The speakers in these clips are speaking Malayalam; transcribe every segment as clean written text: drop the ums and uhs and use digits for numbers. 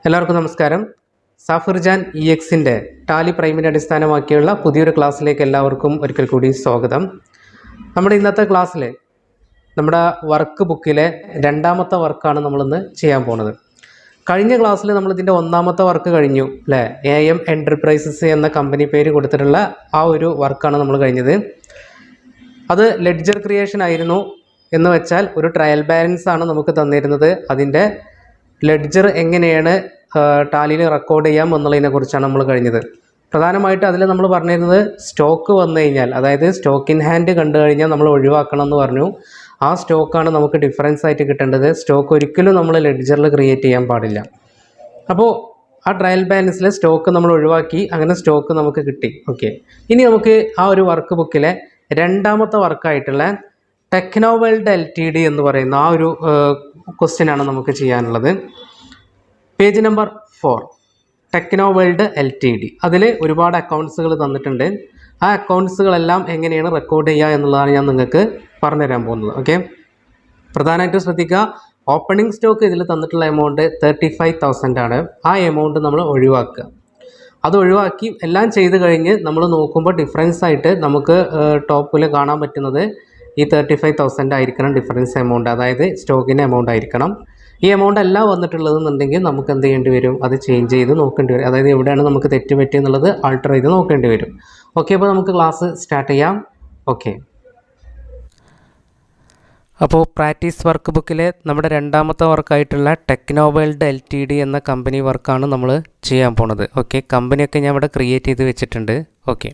എല്ലാവർക്കും നമസ്കാരം. സാഫിർജാൻ EXന്റെ ടാലി പ്രൈമിനെ അടിസ്ഥാനമാക്കിയുള്ള പുതിയൊരു ക്ലാസ്സിലേക്ക് എല്ലാവർക്കും ഒരിക്കൽ കൂടി സ്വാഗതം. നമ്മുടെ ഇന്നത്തെ ക്ലാസ്സിൽ നമ്മുടെ വർക്ക് ബുക്കിലെ രണ്ടാമത്തെ വർക്കാണ് നമ്മളിന്ന് ചെയ്യാൻ പോകുന്നത്. കഴിഞ്ഞ ക്ലാസ്സിൽ നമ്മളിതിൻ്റെ ഒന്നാമത്തെ വർക്ക് കഴിഞ്ഞു അല്ലേ? AM എൻ്റർപ്രൈസസ് എന്ന കമ്പനി പേര് കൊടുത്തിട്ടുള്ള ആ ഒരു വർക്കാണ് നമ്മൾ കഴിഞ്ഞത്. അത് ലെഡ്ജർ ക്രിയേഷൻ ആയിരുന്നു. എന്ന് വെച്ചാൽ ഒരു ട്രയൽ ബാലൻസ് ആണ് നമുക്ക് തന്നിരുന്നത്. അതിൻ്റെ ലെഡ്ജർ എങ്ങനെയാണ് ടാലിയിൽ റെക്കോർഡ് ചെയ്യാം എന്നുള്ളതിനെ കുറിച്ചാണ് നമ്മൾ കഴിഞ്ഞത്. പ്രധാനമായിട്ട് അതിൽ നമ്മൾ പറഞ്ഞിരുന്നത് സ്റ്റോക്ക് വന്നു കഴിഞ്ഞാൽ, അതായത് സ്റ്റോക്ക് ഇൻ ഹാൻഡ് കണ്ടു കഴിഞ്ഞാൽ നമ്മൾ ഒഴിവാക്കണം എന്ന് പറഞ്ഞു. ആ സ്റ്റോക്കാണ് നമുക്ക് ഡിഫറൻസ് ആയിട്ട് കിട്ടേണ്ടത്. സ്റ്റോക്ക് ഒരിക്കലും നമ്മൾ ലെഡ്ജറിൽ ക്രിയേറ്റ് ചെയ്യാൻ പാടില്ല. അപ്പോൾ ആ ട്രയൽ ബാലൻസിലെ സ്റ്റോക്ക് നമ്മൾ ഒഴിവാക്കി. അങ്ങനെ സ്റ്റോക്ക് നമുക്ക് കിട്ടി. ഓക്കെ, ഇനി നമുക്ക് ആ ഒരു വർക്ക് ബുക്കിലെ രണ്ടാമത്തെ വർക്കായിട്ടുള്ള ടെക്നോവേൾഡ് LTD എന്ന് പറയുന്ന ആ ഒരു ക്വസ്റ്റ്യനാണ് നമുക്ക് ചെയ്യാനുള്ളത്. Page number 4, ടെക്നോവേൾഡ് LTD. അതിൽ ഒരുപാട് അക്കൗണ്ട്സുകൾ തന്നിട്ടുണ്ട്. ആ അക്കൗണ്ട്സുകളെല്ലാം എങ്ങനെയാണ് റെക്കോർഡ് ചെയ്യുക എന്നുള്ളതാണ് ഞാൻ നിങ്ങൾക്ക് പറഞ്ഞുതരാൻ പോകുന്നത്. ഓക്കെ, പ്രധാനമായിട്ടും ശ്രദ്ധിക്കുക. ഓപ്പണിംഗ് സ്റ്റോക്ക് ഇതിൽ തന്നിട്ടുള്ള എമൗണ്ട് 35,000 ആണ്. ആ എമൗണ്ട് നമ്മൾ ഒഴിവാക്കുക. അത് ഒഴിവാക്കി എല്ലാം ചെയ്ത് കഴിഞ്ഞ് നമ്മൾ നോക്കുമ്പോൾ ഡിഫറൻസ് ആയിട്ട് നമുക്ക് ടോപ്പിൽ കാണാൻ പറ്റുന്നത് ഈ 35,000 ആയിരിക്കണം ഡിഫറൻസ് എമൗണ്ട്, അതായത് സ്റ്റോക്കിൻ്റെ എമൗണ്ട് ആയിരിക്കണം. ഈ എമൗണ്ട് അല്ല വന്നിട്ടുള്ളതെന്നുണ്ടെങ്കിൽ നമുക്ക് എന്ത് ചെയ്യേണ്ടി വരും? അത് ചേഞ്ച് ചെയ്ത് നോക്കേണ്ടി വരും. അതായത് എവിടെയാണ് നമുക്ക് തെറ്റ് പറ്റിയെന്നുള്ളത് ആൾട്ടർ ചെയ്ത് നോക്കേണ്ടി വരും. ഓക്കെ, അപ്പോൾ നമുക്ക് ക്ലാസ് സ്റ്റാർട്ട് ചെയ്യാം. ഓക്കെ, അപ്പോൾ പ്രാക്ടീസ് വർക്ക് ബുക്കിലെ നമ്മുടെ രണ്ടാമത്തെ വർക്കായിട്ടുള്ള ടെക്നോവേൾഡ് LTD എന്ന കമ്പനി വർക്കാണ് നമ്മൾ ചെയ്യാൻ പോണത്. ഓക്കെ, കമ്പനിയൊക്കെ ഞാൻ ഇവിടെ ക്രിയേറ്റ് ചെയ്ത് വെച്ചിട്ടുണ്ട്. ഓക്കെ,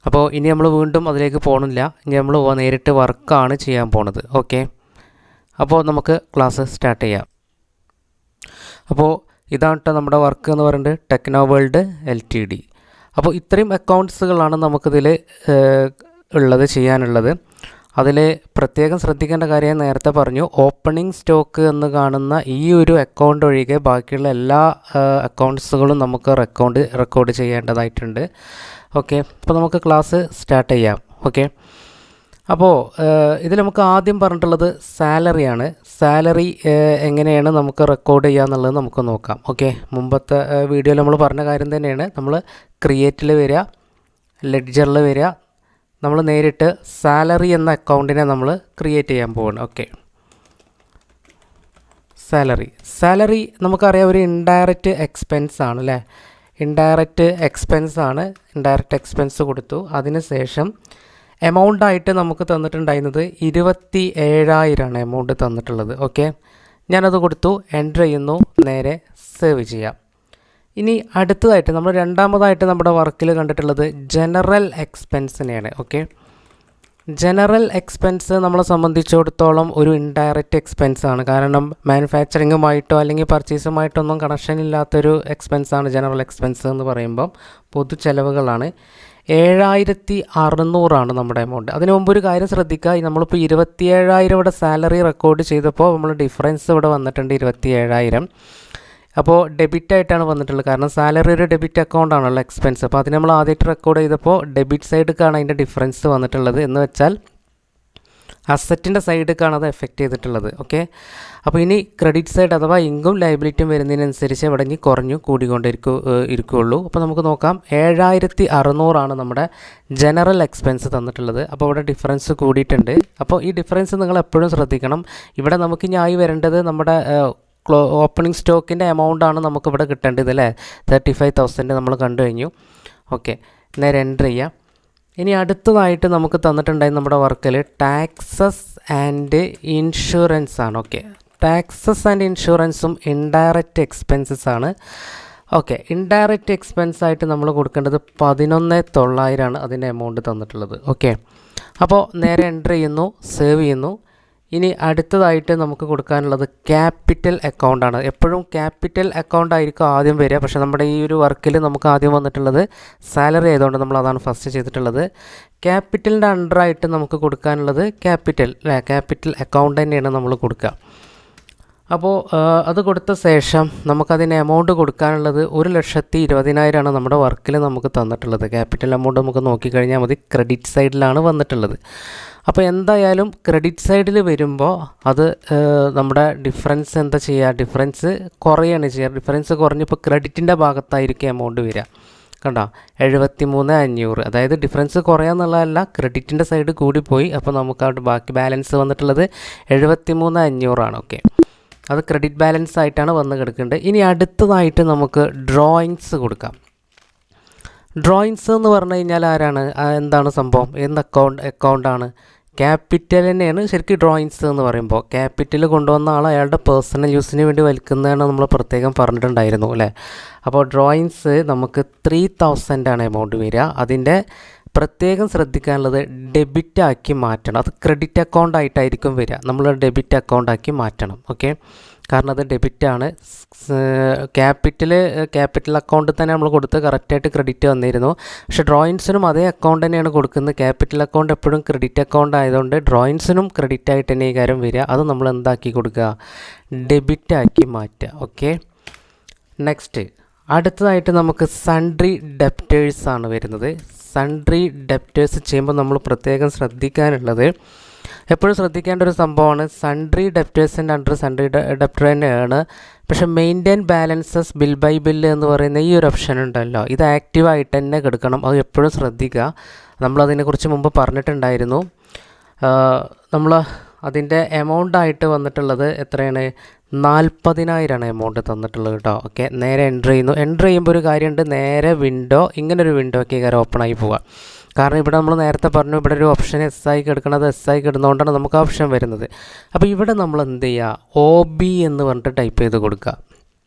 അപ്പോൾ ഇനി നമ്മൾ വീണ്ടും അതിലേക്ക് പോകണില്ല. ഇനി നമ്മൾ നേരിട്ട് വർക്കാണ് ചെയ്യാൻ പോണത്. ഓക്കെ, അപ്പോൾ നമുക്ക് ക്ലാസ് സ്റ്റാർട്ട് ചെയ്യാം. അപ്പോൾ ഇതാണ് കേട്ടോ നമ്മുടെ വർക്ക് എന്ന് പറയുന്നത്, ടെക്നോവേൾഡ് LTD. അപ്പോൾ ഇത്രയും അക്കൗണ്ട്സുകളാണ് നമുക്കിതിൽ ചെയ്യാനുള്ളത്. അതിൽ പ്രത്യേകം ശ്രദ്ധിക്കേണ്ട കാര്യം നേരത്തെ പറഞ്ഞു, ഓപ്പണിംഗ് സ്റ്റോക്ക് എന്ന് കാണുന്ന ഈ ഒരു അക്കൗണ്ട് ഒഴികെ ബാക്കിയുള്ള എല്ലാ അക്കൗണ്ട്സുകളും നമുക്ക് റെക്കോർഡ് ചെയ്യേണ്ടതായിട്ടുണ്ട്. ഓക്കെ, അപ്പോൾ നമുക്ക് ക്ലാസ് സ്റ്റാർട്ട് ചെയ്യാം. ഓക്കെ, അപ്പോൾ ഇതിൽ നമുക്ക് ആദ്യം പറഞ്ഞിട്ടുള്ളത് സാലറിയാണ്. സാലറി എങ്ങനെയാണ് നമുക്ക് റെക്കോർഡ് ചെയ്യുക എന്നുള്ളത് നമുക്ക് നോക്കാം. ഓക്കെ, മുമ്പത്തെ വീഡിയോയിൽ നമ്മൾ പറഞ്ഞ കാര്യം തന്നെയാണ്. നമ്മൾ ക്രിയേറ്റിൽ വരിക, ലെഡ്ജറിൽ വരിക, നമ്മൾ നേരിട്ട് സാലറി എന്ന അക്കൗണ്ടിനെ നമ്മൾ ക്രിയേറ്റ് ചെയ്യാൻ പോവുകയാണ്. ഓക്കെ, സാലറി നമുക്കറിയാം ഒരു ഇൻഡയറക്റ്റ് എക്സ്പെൻസ് ആണ് അല്ലേ? ഇൻഡയറക്റ്റ് എക്സ്പെൻസ് കൊടുത്തു. അതിനുശേഷം എമൗണ്ടായിട്ട് നമുക്ക് തന്നിട്ടുണ്ടായിരുന്നത് 27,000 എമൗണ്ട് തന്നിട്ടുള്ളത്. ഓക്കെ, ഞാനത് കൊടുത്തു, എൻ്റർ ചെയ്യുന്നു, നേരെ സേവ് ചെയ്യാം. ഇനി അടുത്തതായിട്ട് നമ്മൾ രണ്ടാമതായിട്ട് നമ്മുടെ വർക്കിൽ കണ്ടിട്ടുള്ളത് ജനറൽ എക്സ്പെൻസിനെയാണ്. ഓക്കെ, ജനറൽ എക്സ്പെൻസ് നമ്മളെ സംബന്ധിച്ചിടത്തോളം ഒരു ഇൻഡയറക്റ്റ് എക്സ്പെൻസ് ആണ്. കാരണം മാനുഫാക്ചറിങ്ങുമായിട്ടോ അല്ലെങ്കിൽ പർച്ചേസുമായിട്ടൊന്നും കണക്ഷൻ ഇല്ലാത്തൊരു എക്സ്പെൻസാണ് ജനറൽ എക്സ്പെൻസ് എന്ന് പറയുമ്പം. പൊതു ചെലവുകളാണ്. 7,600 നമ്മുടെ എമൗണ്ട്. അതിന് മുമ്പ് ഒരു കാര്യം ശ്രദ്ധിക്കുക, നമ്മളിപ്പോൾ 27,000 ഇവിടെ സാലറി റെക്കോർഡ് ചെയ്തപ്പോൾ നമ്മൾ ഡിഫറൻസ് ഇവിടെ വന്നിട്ടുണ്ട് 27,000. അപ്പോൾ ഡെബിറ്റ് ആയിട്ടാണ് വന്നിട്ടുള്ളത്. കാരണം സാലറി ഒരു ഡെബിറ്റ് അക്കൗണ്ട് ആണല്ലോ എക്സ്പെൻസ്. അപ്പോൾ അതിന് നമ്മൾ ആദ്യമായിട്ട് റെക്കോർഡ് ചെയ്തപ്പോൾ ഡെബിറ്റ് സൈഡിലേക്കാണ് അതിൻ്റെ ഡിഫറൻസ് വന്നിട്ടുള്ളത്. എന്ന് വെച്ചാൽ അസറ്റിൻ്റെ സൈഡിലേക്കാണ് അത് എഫക്റ്റ് ചെയ്തിട്ടുള്ളത്. ഓക്കെ, അപ്പോൾ ഇനി ക്രെഡിറ്റ് സൈഡ് അഥവാ ഇൻകം ലയബിലിറ്റിയും വരുന്നതിനനുസരിച്ച് ഇവിടെ ഇനി കുറഞ്ഞു കൂടിക്കൊണ്ടിരിക്കുകയുള്ളൂ. അപ്പോൾ നമുക്ക് നോക്കാം. 7,600 നമ്മുടെ ജനറൽ എക്സ്പെൻസ് തന്നിട്ടുള്ളത്. അപ്പോൾ ഇവിടെ ഡിഫറൻസ് കൂടിയിട്ടുണ്ട്. അപ്പോൾ ഈ ഡിഫറൻസ് നിങ്ങൾ എപ്പോഴും ശ്രദ്ധിക്കണം. ഇവിടെ നമുക്ക് ഇനി ആയി വരേണ്ടത് നമ്മുടെ ഓപ്പണിംഗ് സ്റ്റോക്കിൻ്റെ എമൗണ്ടാണ് നമുക്കിവിടെ കിട്ടേണ്ടത് അല്ലേ? 35,000 നമ്മൾ കണ്ടു കഴിഞ്ഞു. ഓക്കെ, നേരെ എൻ്റർ ചെയ്യാം. ഇനി അടുത്തതായിട്ട് നമുക്ക് തന്നിട്ടുണ്ടായി നമ്മുടെ വർക്കിൽ ടാക്സസ് ആൻഡ് ഇൻഷുറൻസ് ആണ്. ഓക്കെ, ടാക്സസ് ആൻഡ് ഇൻഷുറൻസും ഇൻഡയറക്റ്റ് എക്സ്പെൻസസ് ആണ്. ഓക്കെ, ഇൻഡയറക്റ്റ് എക്സ്പെൻസ് ആയിട്ട് നമ്മൾ കൊടുക്കേണ്ടത് 11,900 അതിൻ്റെ എമൗണ്ട് തന്നിട്ടുള്ളത്. ഓക്കെ, അപ്പോൾ നേരെ എൻ്റർ ചെയ്യുന്നു, സേവ് ചെയ്യുന്നു. ഇനി അടുത്തതായിട്ട് നമുക്ക് കൊടുക്കാനുള്ളത് ക്യാപിറ്റൽ അക്കൗണ്ടാണ്. എപ്പോഴും ക്യാപിറ്റൽ അക്കൗണ്ട് ആയിരിക്കും ആദ്യം വരിക. പക്ഷേ നമ്മുടെ ഈ ഒരു വർക്കിൽ നമുക്ക് ആദ്യം വന്നിട്ടുള്ളത് സാലറി ആയതുകൊണ്ട് നമ്മൾ അതാണ് ഫസ്റ്റ് ചെയ്തിട്ടുള്ളത്. ക്യാപിറ്റലിൻ്റെ അണ്ടറായിട്ട് നമുക്ക് കൊടുക്കാനുള്ളത് ക്യാപിറ്റൽ അക്കൗണ്ട് തന്നെയാണ് നമ്മൾ കൊടുക്കുക. അപ്പോൾ അത് കൊടുത്ത ശേഷം നമുക്കതിന് എമൗണ്ട് കൊടുക്കാനുള്ളത് 1,20,000 നമ്മുടെ വർക്കിൽ നമുക്ക് തന്നിട്ടുള്ളത്. ക്യാപിറ്റൽ എമൗണ്ട് നമുക്ക് നോക്കിക്കഴിഞ്ഞാൽ മതി, ക്രെഡിറ്റ് സൈഡിലാണ് വന്നിട്ടുള്ളത്. അപ്പോൾ എന്തായാലും ക്രെഡിറ്റ് സൈഡിൽ വരുമ്പോൾ അത് നമ്മുടെ ഡിഫറൻസ് എന്താ ചെയ്യുക, ഡിഫറൻസ് കുറയാണ് ചെയ്യുക. ഡിഫറൻസ് കുറഞ്ഞപ്പോൾ ക്രെഡിറ്റിൻ്റെ ഭാഗത്തായിരിക്കും എമൗണ്ട് വരിക. കണ്ടോ 73,500. അതായത് ഡിഫറൻസ് കുറയാന്നുള്ളതല്ല, ക്രെഡിറ്റിൻ്റെ സൈഡ് കൂടിപ്പോയി. അപ്പോൾ നമുക്ക് അവിടെ ബാക്കി ബാലൻസ് വന്നിട്ടുള്ളത് 73,500 ഓക്കെ. അത് ക്രെഡിറ്റ് ബാലൻസ് ആയിട്ടാണ് വന്ന് കിടക്കേണ്ടത്. ഇനി അടുത്തതായിട്ട് നമുക്ക് ഡ്രോയിങ്സ് കൊടുക്കാം. ഡ്രോയിങ്സ് എന്ന് പറഞ്ഞു കഴിഞ്ഞാൽ ആരാണ്, എന്താണ് സംഭവം, എന്ത് അക്കൗണ്ടാണ്? ക്യാപിറ്റൽ തന്നെയാണ് ശരിക്കും ഡ്രോയിങ്സ് എന്ന് പറയുമ്പോൾ. ക്യാപിറ്റൽ കൊണ്ടുവന്ന ആൾ അയാളുടെ പേഴ്സണൽ യൂസിന് വേണ്ടി വലിക്കുന്നതാണ് നമ്മൾ പ്രത്യേകം പറഞ്ഞിട്ടുണ്ടായിരുന്നു അല്ലേ. അപ്പോൾ ഡ്രോയിങ്സ് നമുക്ക് 3,000 എമൗണ്ട് വരിക. അതിൻ്റെ പ്രത്യേകം ശ്രദ്ധിക്കാനുള്ളത് ഡെബിറ്റ് ആക്കി മാറ്റണം. അത് ക്രെഡിറ്റ് അക്കൗണ്ട് ആയിട്ടായിരിക്കും വരിക. നമ്മൾ ഡെബിറ്റ് അക്കൗണ്ട് ആക്കി മാറ്റണം ഓക്കെ. കാരണം അത് ഡെബിറ്റാണ്. ക്യാപിറ്റൽ അക്കൗണ്ടിൽ തന്നെ നമ്മൾ കൊടുത്ത് കറക്റ്റായിട്ട് ക്രെഡിറ്റ് വന്നിരുന്നു. പക്ഷേ ഡ്രോയിങ്സിനും അതേ അക്കൗണ്ട് തന്നെയാണ് കൊടുക്കുന്നത്. ക്യാപിറ്റൽ അക്കൗണ്ട് എപ്പോഴും ക്രെഡിറ്റ് അക്കൗണ്ട് ആയതുകൊണ്ട് ഡ്രോയിങ്സിനും ക്രെഡിറ്റ് ആയിട്ട് തന്നെ ഈ കാര്യം വരിക. അത് നമ്മൾ എന്താക്കി കൊടുക്കുക, ഡെബിറ്റാക്കി മാറ്റുക ഓക്കെ. നെക്സ്റ്റ് അടുത്തതായിട്ട് നമുക്ക് സൺട്രി ഡെപ്റ്റേഴ്സ് ആണ് വരുന്നത്. സൺട്രി ഡെപ്റ്റേഴ്സ് ചെയ്യുമ്പോൾ നമ്മൾ പ്രത്യേകം ശ്രദ്ധിക്കാനുള്ളത്, എപ്പോഴും ശ്രദ്ധിക്കേണ്ട ഒരു സംഭവമാണ്, സൺട്രി ഡെപ്റ്റേഴ്സിൻ്റെ അണ്ടർ സൺട്രി ഡെപ്റ്റർ തന്നെയാണ്. പക്ഷേ maintain balances bill by bill എന്ന് പറയുന്ന ഈ ഒരു ഓപ്ഷൻ ഉണ്ടല്ലോ, ഇത് ആക്റ്റീവായിട്ട് തന്നെ കിടക്കണം. അത് എപ്പോഴും ശ്രദ്ധിക്കുക. നമ്മളതിനെക്കുറിച്ച് മുമ്പ് പറഞ്ഞിട്ടുണ്ടായിരുന്നു. നമ്മൾ അതിൻ്റെ എമൗണ്ടായിട്ട് വന്നിട്ടുള്ളത് എത്രയാണ്, 40,000 എമൗണ്ട് തന്നിട്ടുള്ളത് കേട്ടോ ഓക്കെ. നേരെ എൻ്റർ ചെയ്യുന്നു. എൻ്റർ ചെയ്യുമ്പോൾ ഒരു കാര്യമുണ്ട്, നേരെ വിൻഡോ ഇങ്ങനൊരു വിൻഡോ ഒക്കെ കാര്യം ഓപ്പണായി പോവുക. കാരണം ഇവിടെ നമ്മൾ നേരത്തെ പറഞ്ഞു, ഇവിടെ ഒരു ഓപ്ഷൻ എസ് ആയി കിടക്കുന്നത്, എസ് ആയി കിടന്നുകൊണ്ടാണ് നമുക്ക് ഓപ്ഷൻ വരുന്നത്. അപ്പോൾ ഇവിടെ നമ്മൾ എന്ത് ചെയ്യുക, OB എന്ന് പറഞ്ഞിട്ട് ടൈപ്പ് ചെയ്ത് കൊടുക്കുക.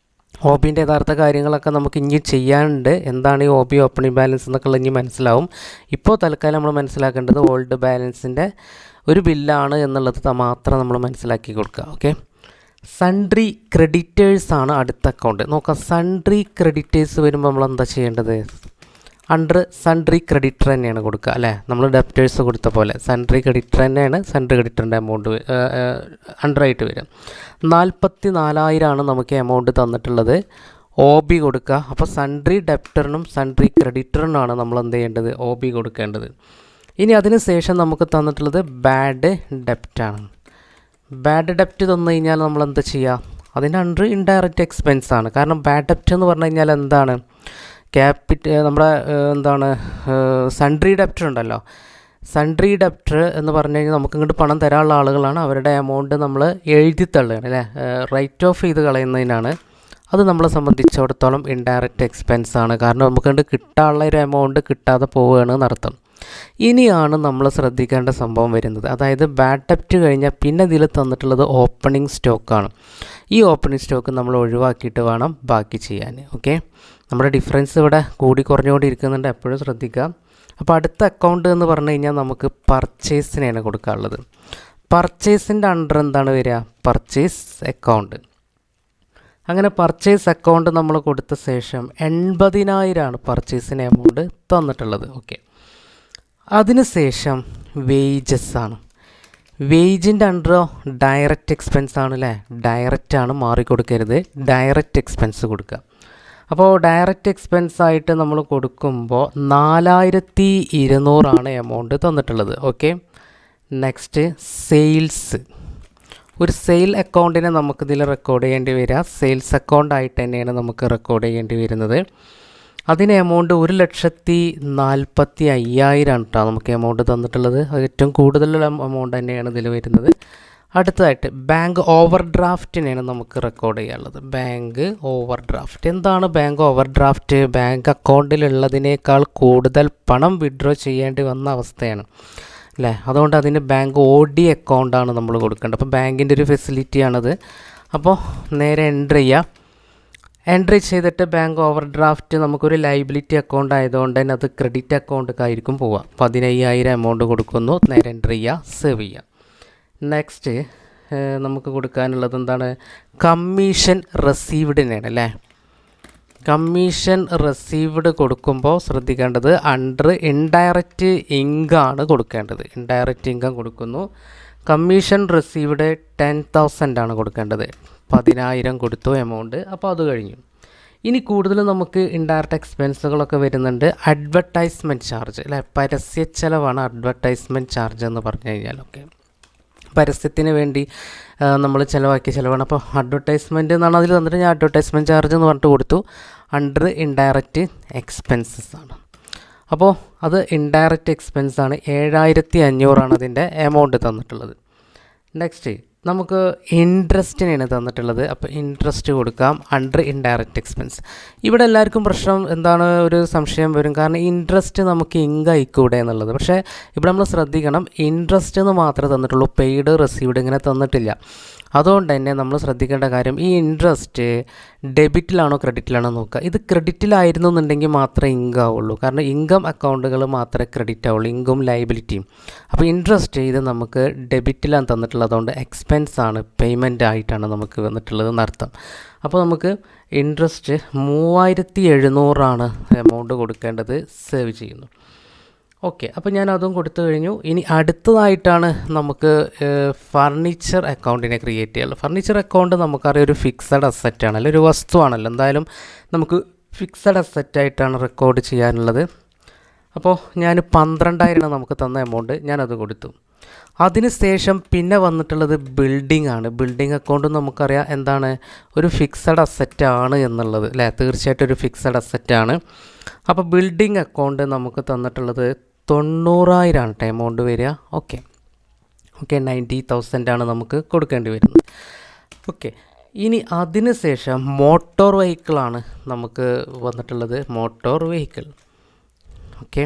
OBൻ്റെ യഥാർത്ഥ കാര്യങ്ങളൊക്കെ നമുക്ക് ഇനി ചെയ്യാനുണ്ട്. എന്താണ് ഈ OB ഓപ്പണിംഗ് ബാലൻസ് എന്നൊക്കെ ഇനി മനസ്സിലാവും. ഇപ്പോൾ തൽക്കാലം നമ്മൾ മനസ്സിലാക്കേണ്ടത് ഓൾഡ് ബാലൻസിൻ്റെ ഒരു ബില്ലാണ് എന്നുള്ളത് മാത്രം നമ്മൾ മനസ്സിലാക്കി കൊടുക്കുക ഓക്കെ. സൺട്രി ക്രെഡിറ്റേഴ്സാണ് അടുത്ത അക്കൗണ്ട്. നോക്കാം, സൺട്രി ക്രെഡിറ്റേഴ്സ് വരുമ്പോൾ നമ്മൾ എന്താ ചെയ്യേണ്ടത്, അണ്ടർ സൺട്രി ക്രെഡിറ്റർ തന്നെയാണ് കൊടുക്കുക അല്ലേ. നമ്മൾ ഡെപ്റ്റേഴ്സ് കൊടുത്ത പോലെ സൺട്രി ക്രെഡിറ്റർ തന്നെയാണ് സൺട്രി ക്രെഡിറ്ററിൻ്റെ എമൗണ്ട് അണ്ടറായിട്ട് വരും. 44,000 നമുക്ക് എമൗണ്ട് തന്നിട്ടുള്ളത്. OB കൊടുക്കുക. അപ്പോൾ സൺട്രി ഡെപ്റ്ററിനും സൺട്രി ക്രെഡിറ്ററിനാണ് നമ്മൾ എന്ത് ചെയ്യേണ്ടത്, OB കൊടുക്കേണ്ടത്. ഇനി അതിന് ശേഷം നമുക്ക് തന്നിട്ടുള്ളത് ബാഡ് ഡെപ്റ്റാണ്. ബാഡ് ഡെപ്റ്റ് തന്നു കഴിഞ്ഞാൽ നമ്മൾ എന്താ ചെയ്യുക, അതിൻ്റെ അണ്ടർ ഇൻഡയറക്റ്റ് എക്സ്പെൻസ് ആണ്. കാരണം ബാഡ് ഡെപ്റ്റ് എന്ന് പറഞ്ഞു കഴിഞ്ഞാൽ എന്താണ്, നമ്മുടെ എന്താണ് സൺട്രി ഡെപ്റ്റർ ഉണ്ടല്ലോ, സൺട്രി ഡെപ്റ്റർ എന്ന് പറഞ്ഞു കഴിഞ്ഞാൽ നമുക്ക് ഇങ്ങോട്ട് പണം തരാനുള്ള ആളുകളാണ്. അവരുടെ എമൗണ്ട് നമ്മൾ എഴുതി തള്ളുകയാണ് അല്ലേ, റൈറ്റ് ഓഫ് ചെയ്ത് കളയുന്നതിനാണ്. അത് നമ്മളെ സംബന്ധിച്ചിടത്തോളം ഇൻഡയറക്റ്റ് എക്സ്പെൻസ് ആണ്. കാരണം നമുക്ക് കിട്ടാനുള്ള ഒരു എമൗണ്ട് കിട്ടാതെ പോവുകയാണ് എന്നർത്ഥം. ഇനിയാണ് നമ്മൾ ശ്രദ്ധിക്കേണ്ട സംഭവം വരുന്നത്. അതായത് ബാഡ് ഡെപ്റ്റ് കഴിഞ്ഞാൽ പിന്നെ ഇതിൽ തന്നിട്ടുള്ളത് ഓപ്പണിംഗ് സ്റ്റോക്കാണ്. ഈ ഓപ്പണിംഗ് സ്റ്റോക്ക് നമ്മൾ ഒഴിവാക്കിയിട്ട് വേണം ബാക്കി ചെയ്യാൻ ഓക്കെ. നമ്മുടെ ഡിഫറൻസ് ഇവിടെ കൂടി കുറഞ്ഞുകൊണ്ടിരിക്കുന്നുണ്ട്, എപ്പോഴും ശ്രദ്ധിക്കുക. അപ്പോൾ അടുത്ത അക്കൗണ്ട് എന്ന് പറഞ്ഞു കഴിഞ്ഞാൽ നമുക്ക് പർച്ചേസിനെയാണ് കൊടുക്കാനുള്ളത്. പർച്ചേസിൻ്റെ അണ്ടർ എന്താണ് വരിക, പർച്ചേസ് അക്കൗണ്ട്. അങ്ങനെ പർച്ചേസ് അക്കൗണ്ട് നമ്മൾ കൊടുത്ത ശേഷം 80,000 പർച്ചേസിന് എമൗണ്ട് തന്നിട്ടുള്ളത് ഓക്കെ. അതിനുശേഷം വേജസ് ആണ്. വേജിൻ്റെ അണ്ടറോ ഡയറക്റ്റ് എക്സ്പെൻസ് ആണ് അല്ലേ, ഡയറക്റ്റ് ആണ്, മാറിക്കൊടുക്കരുത്, ഡയറക്റ്റ് എക്സ്പെൻസ് കൊടുക്കുക. അപ്പോൾ ഡയറക്റ്റ് എക്സ്പെൻസ് ആയിട്ട് നമ്മൾ കൊടുക്കുമ്പോൾ 4,200 എമൗണ്ട് തന്നിട്ടുള്ളത് ഓക്കെ. Next sales. ഒരു സെയിൽ അക്കൗണ്ടിനെ നമുക്കിതിൽ റെക്കോർഡ് ചെയ്യേണ്ടി വരിക. സെയിൽസ് അക്കൗണ്ട് ആയിട്ട് തന്നെയാണ് നമുക്ക് റെക്കോർഡ് ചെയ്യേണ്ടി വരുന്നത്. അതിന് എമൗണ്ട് 1,40,500 കേട്ടോ നമുക്ക് എമൗണ്ട് തന്നിട്ടുള്ളത്. അത് ഏറ്റവും കൂടുതലുള്ള എമൗണ്ട് തന്നെയാണ് ഇതിൽ വരുന്നത്. അടുത്തതായിട്ട് ബാങ്ക് ഓവർ ഡ്രാഫ്റ്റിനെയാണ് നമുക്ക് റെക്കോർഡ് ചെയ്യാനുള്ളത്. ബാങ്ക് ഓവർ ഡ്രാഫ്റ്റ് എന്താണ്? ബാങ്ക് ഓവർ ഡ്രാഫ്റ്റ് ബാങ്ക് അക്കൗണ്ടിലുള്ളതിനേക്കാൾ കൂടുതൽ പണം വിഡ്രോ ചെയ്യേണ്ടി വന്ന അവസ്ഥയാണ് അല്ലേ. അതുകൊണ്ട് അതിന് ബാങ്ക് OD അക്കൗണ്ടാണ് നമ്മൾ കൊടുക്കേണ്ടത്. അപ്പോൾ ബാങ്കിൻ്റെ ഒരു ഫെസിലിറ്റിയാണത്. അപ്പോൾ നേരെ എൻട്രി ചെയ്യുക. എൻട്രി ചെയ്തിട്ട് ബാങ്ക് ഓവർ ഡ്രാഫ്റ്റ് നമുക്കൊരു ലൈബിലിറ്റി അക്കൗണ്ട് ആയതുകൊണ്ട് തന്നെ അത് ക്രെഡിറ്റ് അക്കൗണ്ടിലേക്കായിരിക്കും പോവുക. 15,000 എമൗണ്ട് കൊടുക്കുന്നു, നേരെ എൻട്രി ചെയ്യുക, സേവ് ചെയ്യുക. നെക്സ്റ്റ് നമുക്ക് കൊടുക്കാനുള്ളത് എന്താണ്? കമ്മീഷൻ റെസീവ്ഡിനാണ് അല്ലേ. കമ്മീഷൻ റെസീവ്ഡ് കൊടുക്കുമ്പോൾ ശ്രദ്ധിക്കേണ്ടത് അണ്ടർ ഇൻഡയറക്റ്റ് ഇൻകമാണ് കൊടുക്കേണ്ടത്. ഇൻഡയറക്റ്റ് ഇൻകം കൊടുക്കുന്നു. കമ്മീഷൻ റിസീവ്ഡ് 10,000 കൊടുക്കേണ്ടത്. 10,000 കൊടുത്തു എമൗണ്ട്. അപ്പോൾ അത് കഴിഞ്ഞു. ഇനി കൂടുതൽ നമുക്ക് ഇൻഡയറക്റ്റ് എക്സ്പെൻസുകളൊക്കെ വരുന്നുണ്ട്. അഡ്വർടൈസ്മെൻറ്റ് ചാർജ് അല്ലേ, പരസ്യ ചെലവാണ് അഡ്വർടൈസ്മെൻറ്റ് ചാർജ് എന്ന് പറഞ്ഞു കഴിഞ്ഞാലൊക്കെ. പരസ്യത്തിന് വേണ്ടി നമ്മൾ ചിലവാക്കിയ ചിലവാണ്. അപ്പോൾ അഡ്വർടൈസ്മെൻറ്റ് എന്നാണ് അതിൽ തന്നിട്ട് ഞാൻ അഡ്വർടൈസ്മെൻറ്റ് ചാർജ് എന്ന് പറഞ്ഞിട്ട് കൊടുത്തു. അണ്ടർ ഇൻഡയറക്റ്റ് എക്സ്പെൻസസ് ആണ്. അപ്പോൾ അത് ഇൻഡയറക്റ്റ് എക്സ്പെൻസാണ്. 7500 അതിൻ്റെ എമൗണ്ട് തന്നിട്ടുള്ളത്. നെക്സ്റ്റ് നമുക്ക് ഇൻട്രസ്റ്റിനാണ് തന്നിട്ടുള്ളത്. അപ്പോൾ ഇൻട്രസ്റ്റ് കൊടുക്കാം അണ്ടർ ഇൻഡയറക്റ്റ് എക്സ്പെൻസ്. ഇവിടെ എല്ലാവർക്കും പ്രശ്നം എന്താണ്, ഒരു സംശയം വരും. കാരണം ഇൻട്രസ്റ്റ് നമുക്ക് ഇൻകം ആയിക്കൂടെ എന്നുള്ളത്. പക്ഷേ ഇവിടെ നമ്മൾ ശ്രദ്ധിക്കണം, ഇൻട്രസ്റ്റ് എന്ന് മാത്രമേ തന്നിട്ടുള്ളൂ, പെയ്ഡ് റിസീവ്ഡ് ഇങ്ങനെ തന്നിട്ടില്ല. അതുകൊണ്ട് തന്നെ നമ്മൾ ശ്രദ്ധിക്കേണ്ട കാര്യം, ഈ ഇൻട്രസ്റ്റ് ഡെബിറ്റിലാണോ ക്രെഡിറ്റിലാണോ നോക്കുക. ഇത് ക്രെഡിറ്റിലായിരുന്നു എന്നുണ്ടെങ്കിൽ മാത്രമേ ഇൻകം ആവുള്ളൂ. കാരണം ഇൻകം അക്കൗണ്ടുകൾ മാത്രമേ ക്രെഡിറ്റ് ആവുള്ളൂ, ഇൻകം ലയബിലിറ്റിയും. അപ്പോൾ ഇൻട്രസ്റ്റ് ഇത് നമുക്ക് ഡെബിറ്റിലാണ് തന്നിട്ടുള്ളത്. അതുകൊണ്ട് എക്സ്പെൻസ് ആണ്, പേയ്മെൻ്റ് ആയിട്ടാണ് നമുക്ക് വന്നിട്ടുള്ളത് എന്നർത്ഥം. അപ്പോൾ നമുക്ക് ഇൻട്രസ്റ്റ് 3700 എമൗണ്ട് കൊടുക്കേണ്ടത്. സേവ് ചെയ്യുന്നു. ഓക്കെ, അപ്പോൾ ഞാൻ അതും കൊടുത്തു കഴിഞ്ഞു. ഇനി അടുത്തതായിട്ടാണ് നമുക്ക് ഫർണിച്ചർ അക്കൗണ്ടിനെ ക്രിയേറ്റ് ചെയ്യാനുള്ളത്. ഫർണിച്ചർ അക്കൗണ്ട് നമുക്കറിയാം ഒരു ഫിക്സഡ് അസറ്റാണല്ലോ, ഒരു വസ്തുവാണല്ലോ. എന്തായാലും നമുക്ക് ഫിക്സഡ് അസറ്റായിട്ടാണ് റെക്കോർഡ് ചെയ്യാനുള്ളത്. അപ്പോൾ ഞാൻ 12000 നമുക്ക് തന്ന എമൗണ്ട് ഞാനത് കൊടുത്തു. അതിനുശേഷം പിന്നെ വന്നിട്ടുള്ളത് ബിൽഡിംഗ് ആണ്. ബിൽഡിംഗ് അക്കൗണ്ട് നമുക്കറിയാം എന്താണ്, ഒരു ഫിക്സഡ് അസറ്റാണ് എന്നുള്ളത് അല്ലേ, തീർച്ചയായിട്ടും ഒരു ഫിക്സഡ് അസറ്റാണ്. അപ്പോൾ ബിൽഡിംഗ് അക്കൗണ്ട് നമുക്ക് തന്നിട്ടുള്ളത് 90000 എമൗണ്ട് വരിക. ഓക്കെ 90,000 നമുക്ക് കൊടുക്കേണ്ടി വരുന്നത്. ഓക്കെ, ഇനി അതിന് ശേഷം മോട്ടോർ വെഹിക്കിളാണ് നമുക്ക് വന്നിട്ടുള്ളത്. Motor vehicle okay,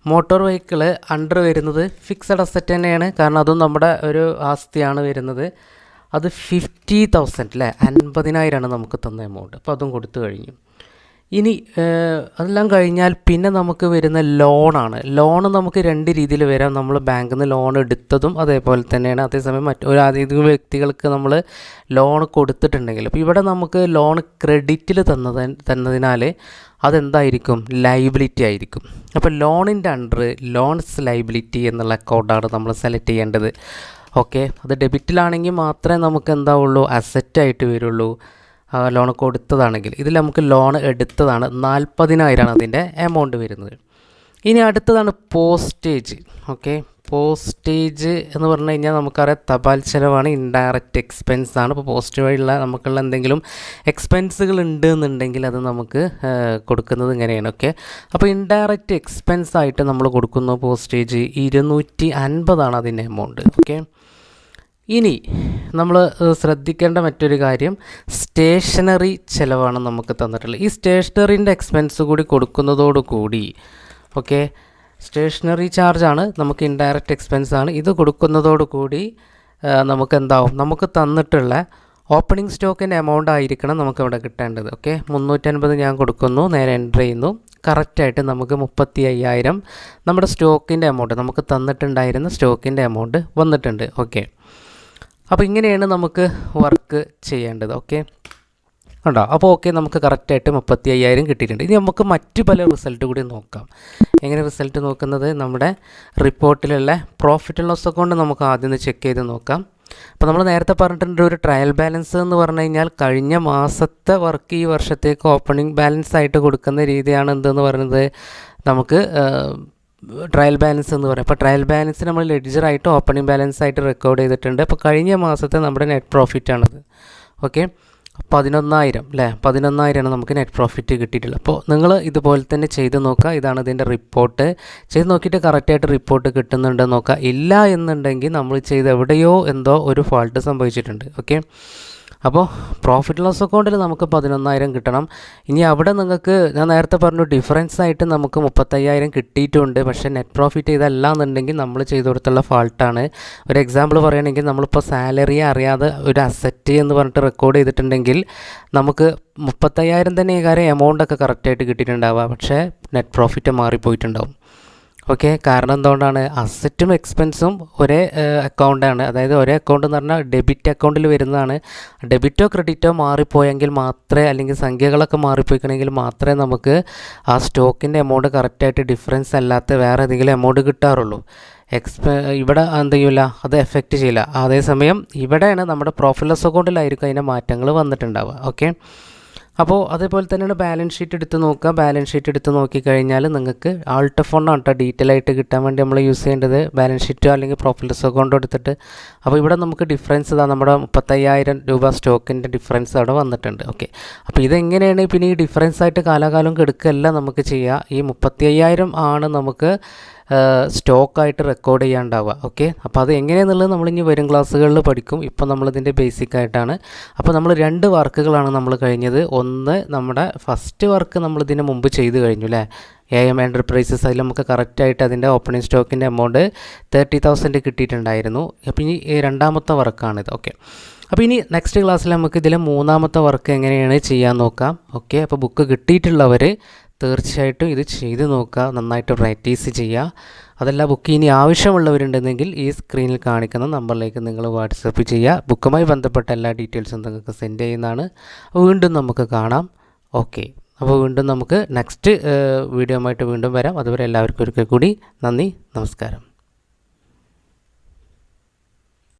motor vehicle under വരുന്നത് ഫിക്സഡ് അസറ്റ് തന്നെയാണ്. കാരണം അതും നമ്മുടെ ഒരു ആസ്തിയാണ് വരുന്നത്. അത് 50,000 അല്ലേ, 50,000 നമുക്ക് തന്ന എമൗണ്ട്. അപ്പോൾ അതും കൊടുത്തു കഴിഞ്ഞു. ഇനി അതെല്ലാം കഴിഞ്ഞാൽ പിന്നെ നമുക്ക് വരുന്ന ലോണാണ്. ലോണ് നമുക്ക് 2 രീതിയിൽ വരാം. നമ്മൾ ബാങ്കിൽ നിന്ന് ലോൺ എടുത്തതും അതേപോലെ തന്നെയാണ്. അതേസമയം അധികം വ്യക്തികൾക്ക് നമ്മൾ ലോൺ കൊടുത്തിട്ടുണ്ടെങ്കിൽ, അപ്പോൾ ഇവിടെ നമുക്ക് ലോൺ ക്രെഡിറ്റിൽ തന്നതിനാൽ അതെന്തായിരിക്കും, ലൈബിലിറ്റി ആയിരിക്കും. അപ്പോൾ ലോണിൻ്റെ അണ്ടർ ലോൺസ് ലൈബിലിറ്റി എന്നുള്ള അക്കൗണ്ടാണ് നമ്മൾ സെലക്ട് ചെയ്യേണ്ടത്. ഓക്കെ, അത് ഡെബിറ്റിലാണെങ്കിൽ മാത്രമേ നമുക്ക് എന്താവുള്ളൂ, അസറ്റായിട്ട് വരുള്ളൂ. ലോൺ കൊടുത്തതാണെങ്കിൽ. ഇതിൽ നമുക്ക് ലോൺ എടുത്തതാണ് 40,000 അതിൻ്റെ എമൗണ്ട് വരുന്നത്. ഇനി അടുത്തതാണ് പോസ്റ്റേജ്. ഓക്കെ, പോസ്റ്റേജ് എന്ന് പറഞ്ഞു കഴിഞ്ഞാൽ നമുക്കറിയാം തപാൽ ചിലവാണ്, ഇൻഡയറക്റ്റ് എക്സ്പെൻസ് ആണ്. അപ്പോൾ പോസ്റ്റ് വഴിയുള്ള നമുക്കുള്ള എന്തെങ്കിലും എക്സ്പെൻസുകൾ ഉണ്ട് എന്നുണ്ടെങ്കിൽ അത് നമുക്ക് കൊടുക്കുന്നത് ഇങ്ങനെയാണ്. ഓക്കെ, അപ്പോൾ ഇൻഡയറക്റ്റ് എക്സ്പെൻസ് ആയിട്ട് നമ്മൾ കൊടുക്കുന്ന പോസ്റ്റേജ് 250 അതിൻ്റെ എമൗണ്ട്. ഓക്കെ, ഇനി നമ്മൾ ശ്രദ്ധിക്കേണ്ട മറ്റൊരു കാര്യം, സ്റ്റേഷനറി ചിലവാണ് നമുക്ക് തന്നിട്ടുള്ളത്. ഈ സ്റ്റേഷനറിൻ്റെ എക്സ്പെൻസ് കൂടി കൊടുക്കുന്നതോടുകൂടി ഓക്കെ, സ്റ്റേഷനറി ചാർജാണ് നമുക്ക് ഇൻഡയറക്റ്റ് എക്സ്പെൻസ് ആണ്. ഇത് കൊടുക്കുന്നതോടുകൂടി നമുക്ക് എന്താവും, നമുക്ക് തന്നിട്ടുള്ള ഓപ്പണിംഗ് സ്റ്റോക്കിൻ്റെ എമൗണ്ട് ആയിരിക്കണം നമുക്ക് ഇവിടെ കിട്ടേണ്ടത്. ഓക്കെ, 350 ഞാൻ കൊടുക്കുന്നു, നേരെ എൻ്റർ ചെയ്യുന്നു. കറക്റ്റായിട്ട് നമുക്ക് 35,000 നമ്മുടെ സ്റ്റോക്കിൻ്റെ എമൗണ്ട്, നമുക്ക് തന്നിട്ടുണ്ടായിരുന്ന സ്റ്റോക്കിൻ്റെ എമൗണ്ട് വന്നിട്ടുണ്ട്. ഓക്കെ, അപ്പോൾ ഇങ്ങനെയാണ് നമുക്ക് വർക്ക് ചെയ്യേണ്ടത്. ഓക്കെ ഉണ്ടോ? അപ്പോൾ ഓക്കെ, നമുക്ക് കറക്റ്റായിട്ട് 35,000 കിട്ടിയിട്ടുണ്ട്. ഇനി നമുക്ക് മറ്റു പല റിസൾട്ട് കൂടി നോക്കാം. എങ്ങനെ റിസൾട്ട് നോക്കുന്നത്, നമ്മുടെ റിപ്പോർട്ടിലുള്ള പ്രോഫിറ്റ് ആൻഡ് ലോസ് അക്കൗണ്ട് നമുക്ക് ആദ്യം ചെക്ക് ചെയ്ത് നോക്കാം. അപ്പോൾ നമ്മൾ നേരത്തെ പറഞ്ഞിട്ടുണ്ട് ഒരു ട്രയൽ ബാലൻസ് എന്ന് പറഞ്ഞു കഴിഞ്ഞാൽ കഴിഞ്ഞ മാസത്തെ വർക്ക് ഈ വർഷത്തേക്ക് ഓപ്പണിംഗ് ബാലൻസ് ആയിട്ട് കൊടുക്കുന്ന രീതിയാണ് എന്തെന്ന് പറയുന്നത്, നമുക്ക് ട്രയൽ ബാലൻസ് എന്ന് പറയും. അപ്പോൾ ട്രയൽ ബാലൻസ് നമ്മൾ ലെഡ്ജറായിട്ട് ഓപ്പണിംഗ് ബാലൻസ് ആയിട്ട് റെക്കോർഡ് ചെയ്തിട്ടുണ്ട്. അപ്പോൾ കഴിഞ്ഞ മാസത്തെ നമ്മുടെ നെറ്റ് പ്രോഫിറ്റാണത്. ഓക്കെ, 11,000 അല്ലേ, 11,000 നമുക്ക് നെറ്റ് പ്രോഫിറ്റ് കിട്ടിയിട്ടുള്ളത്. അപ്പോൾ നിങ്ങൾ ഇതുപോലെ തന്നെ ചെയ്ത് നോക്കുക. ഇതാണ് ഇതിൻ്റെ റിപ്പോർട്ട്. ചെയ്ത് നോക്കിയിട്ട് കറക്റ്റായിട്ട് റിപ്പോർട്ട് കിട്ടുന്നുണ്ടെന്ന് നോക്കുക. ഇല്ല എന്നുണ്ടെങ്കിൽ നമ്മൾ ചെയ്ത് എവിടെയോ എന്തോ ഒരു ഫാൾട്ട് സംഭവിച്ചിട്ടുണ്ട്. ഓക്കെ, അപ്പോൾ പ്രോഫിറ്റ് ലോസ് അക്കൗണ്ടിൽ നമുക്ക് 11,000 കിട്ടണം. ഇനി അവിടെ നിങ്ങൾക്ക് ഞാൻ നേരത്തെ പറഞ്ഞു ഡിഫറൻസ് ആയിട്ട് നമുക്ക് 35,000 കിട്ടിയിട്ടുണ്ട്. പക്ഷേ നെറ്റ് പ്രോഫിറ്റ് ഇതല്ല എന്നുണ്ടെങ്കിൽ നമ്മൾ ചെയ്ത് കൊടുത്തുള്ള ഫാൾട്ടാണ്. ഒരു എക്സാമ്പിൾ പറയുകയാണെങ്കിൽ നമ്മളിപ്പോൾ സാലറി അറിയാതെ ഒരു അസറ്റ് എന്ന് പറഞ്ഞിട്ട് റെക്കോർഡ് ചെയ്തിട്ടുണ്ടെങ്കിൽ നമുക്ക് 35,000 തന്നെ ഈ കാര്യം എമൗണ്ടൊക്കെ കറക്റ്റായിട്ട് കിട്ടിയിട്ടുണ്ടാവുക, പക്ഷേ നെറ്റ് പ്രോഫിറ്റ് മാറിപ്പോയിട്ടുണ്ടാവും. ഓക്കെ, കാരണം എന്തുകൊണ്ടാണ്, അസറ്റും എക്സ്പെൻസും ഒരേ അക്കൗണ്ടാണ്. അതായത് ഒരേ അക്കൗണ്ട് എന്ന് പറഞ്ഞാൽ ഡെബിറ്റ് അക്കൗണ്ടിൽ വരുന്നതാണ്. ഡെബിറ്റോ ക്രെഡിറ്റോ മാറിപ്പോയെങ്കിൽ മാത്രമേ, അല്ലെങ്കിൽ സംഖ്യകളൊക്കെ മാറിപ്പോയിക്കണമെങ്കിൽ മാത്രമേ നമുക്ക് ആ സ്റ്റോക്കിൻ്റെ എമൗണ്ട് കറക്റ്റായിട്ട് ഡിഫറൻസ് അല്ലാത്ത വേറെ ഏതെങ്കിലും എമൗണ്ട് കിട്ടാറുള്ളൂ. ഇവിടെ എന്ത് ചെയ്യില്ല, അത് എഫക്റ്റ് ചെയ്യില്ല. അതേസമയം ഇവിടെയാണ് നമ്മുടെ പ്രോഫിറ്റ് ലോസ് അക്കൗണ്ടിലായിരിക്കും അതിൻ്റെ മാറ്റങ്ങൾ വന്നിട്ടുണ്ടാവുക. ഓക്കെ, അപ്പോൾ അതേപോലെ തന്നെയാണ് ബാലൻസ് ഷീറ്റ് എടുത്ത് നോക്കുക. ബാലൻസ് ഷീറ്റ് എടുത്ത് നോക്കിക്കഴിഞ്ഞാൽ നിങ്ങൾക്ക് ആൾട്ട് ഫോണാണ് കേട്ടോ ഡീറ്റെയിൽ ആയിട്ട് കിട്ടാൻ വേണ്ടി നമ്മൾ യൂസ് ചെയ്യേണ്ടത്. ബാലൻസ് ഷീറ്റോ അല്ലെങ്കിൽ പ്രോഫിറ്റ് ലോസ് അക്കൗണ്ടോ എടുത്തിട്ട് അപ്പോൾ ഇവിടെ നമുക്ക് ഡിഫറൻസ് ഇതാ നമ്മുടെ 35,000 രൂപ സ്റ്റോക്കിൻ്റെ ഡിഫറൻസ് അവിടെ വന്നിട്ടുണ്ട്. ഓക്കെ, അപ്പോൾ ഇതെങ്ങനെയാണ് പിന്നെ ഈ ഡിഫറൻസ് ആയിട്ട് കാലാകാലം എടുക്കുകയല്ല നമുക്ക് ചെയ്യുക. ഈ 35,000 ആണ് നമുക്ക് സ്റ്റോക്കായിട്ട് റെക്കോർഡ് ചെയ്യാണ്ടാവുക. ഓക്കെ, അപ്പോൾ അത് എങ്ങനെയാണെന്നുള്ളത് നമ്മളിനി വരും ക്ലാസ്സുകളിൽ പഠിക്കും. ഇപ്പോൾ നമ്മളിതിൻ്റെ ബേസിക് ആയിട്ടാണ്. അപ്പോൾ നമ്മൾ 2 വർക്കുകളാണ് നമ്മൾ കഴിഞ്ഞത്. ഒന്ന് നമ്മുടെ ഫസ്റ്റ് വർക്ക് നമ്മളിതിന് മുമ്പ് ചെയ്ത് കഴിഞ്ഞു അല്ലേ, AM എൻ്റർപ്രൈസസ്. അതിൽ നമുക്ക് കറക്റ്റായിട്ട് അതിൻ്റെ ഓപ്പണിംഗ് സ്റ്റോക്കിൻ്റെ എമൗണ്ട് 30,000 കിട്ടിയിട്ടുണ്ടായിരുന്നു. അപ്പോൾ ഇനി രണ്ടാമത്തെ വർക്കാണിത്. ഓക്കെ, അപ്പോൾ ഇനി നെക്സ്റ്റ് ക്ലാസ്സിൽ നമുക്ക് ഇതിലെ മൂന്നാമത്തെ വർക്ക് എങ്ങനെയാണ് ചെയ്യാൻ നോക്കാം. ഓക്കെ, അപ്പോൾ ബുക്ക് കിട്ടിയിട്ടുള്ളവർ തീർച്ചയായിട്ടും ഇത് ചെയ്ത് നോക്കുക, നന്നായിട്ട് പ്രാക്ടീസ് ചെയ്യുക. അതല്ല ബുക്ക് ഇനി ആവശ്യമുള്ളവരുണ്ടെങ്കിൽ ഈ സ്ക്രീനിൽ കാണിക്കുന്ന നമ്പറിലേക്ക് നിങ്ങൾ വാട്സപ്പ് ചെയ്യുക. ബുക്കുമായി ബന്ധപ്പെട്ട എല്ലാ ഡീറ്റെയിൽസും നിങ്ങൾക്ക് സെൻഡ് ചെയ്യുന്നതാണ്. വീണ്ടും നമുക്ക് കാണാം. ഓക്കെ, അപ്പോൾ വീണ്ടും നമുക്ക് നെക്സ്റ്റ് വീഡിയോ ആയിട്ട് വീണ്ടും വരാം. അതുവരെ എല്ലാവർക്കും ഒരിക്കൽ കൂടി നന്ദി, നമസ്കാരം.